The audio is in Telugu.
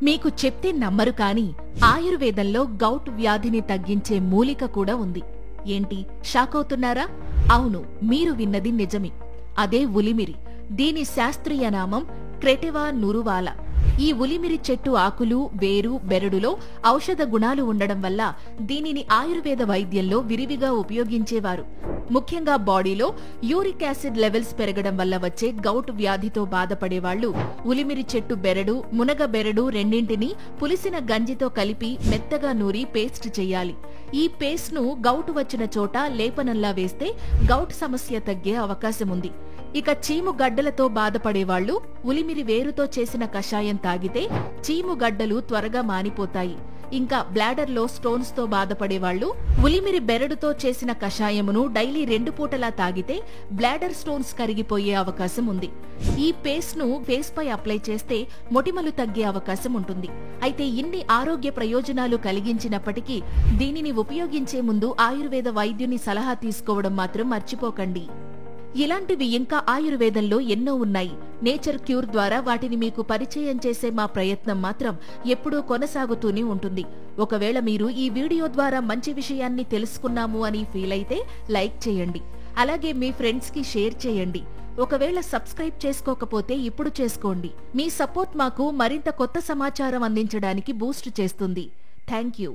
మీకు చెప్తే నమ్మరు కాని ఆయుర్వేదంలో గౌట్ వ్యాధిని తగ్గించే మూలిక కూడా ఉంది. ఏంటి, షాకవుతున్నారా? అవును, మీరు విన్నది నిజమే. అదే ఉలిమిరి. దీని శాస్త్రీయ నామం క్రెటెవా నురువాలా. ఈ ఉలిమిరి చెట్టు ఆకులు, వేరు, బెరడులో ఔషధ గుణాలు ఉండడం వల్ల దీనిని ఆయుర్వేద వైద్యంలో విరివిగా ఉపయోగించేవారు. ముఖ్యంగా బాడీలో యూరిక్ యాసిడ్ లెవెల్స్ పెరగడం వల్ల వచ్చే గౌట్ వ్యాధితో బాధపడేవాళ్లు ఉలిమిరి చెట్టు బెరడు, మునగ బెరడు రెండింటినీ పులిసిన గంజితో కలిపి మెత్తగా నూరి పేస్ట్ చెయ్యాలి. ఈ పేస్ట్ ను గౌట్ వచ్చిన చోట లేపనంలా వేస్తే గౌట్ సమస్య తగ్గే అవకాశముంది. ఇక చీము గడ్డలతో బాధపడేవాళ్లు ఉలిమిరి వేరుతో చేసిన కషాయం తాగితే చీము గడ్డలు త్వరగా మానిపోతాయి. ఇంకా బ్లాడర్ లో స్టోన్స్ తో బాధపడేవాళ్లు ఉలిమిరి బెరడుతో చేసిన కషాయమును డైలీ 2 పూటలా తాగితే బ్లాడర్ స్టోన్స్ కరిగిపోయే అవకాశం ఉంది. ఈ పేస్ట్ ను ఫేస్ పై అప్లై చేస్తే మొటిమలు తగ్గే అవకాశం ఉంటుంది. అయితే ఇన్ని ఆరోగ్య ప్రయోజనాలు కలిగించినప్పటికీ దీనిని ఉపయోగించే ముందు ఆయుర్వేద వైద్యుని సలహా తీసుకోవడం మాత్రం మర్చిపోకండి. ఇలాంటివి ఇంకా ఆయుర్వేదంలో ఎన్నో ఉన్నాయి. నేచర్ క్యూర్ ద్వారా వాటిని మీకు పరిచయం చేసే మా ప్రయత్నం మాత్రం ఎప్పుడూ కొనసాగుతూనే ఉంటుంది. ఒకవేళ మీరు ఈ వీడియో ద్వారా మంచి విషయాన్ని తెలుసుకున్నాము అని ఫీల్ అయితే లైక్ చేయండి. అలాగే మీ ఫ్రెండ్స్ కి షేర్ చేయండి. ఒకవేళ సబ్స్క్రైబ్ చేసుకోకపోతే ఇప్పుడు చేసుకోండి. మీ సపోర్ట్ మాకు మరింత కొత్త సమాచారం అందించడానికి బూస్ట్ చేస్తుంది. Thank you.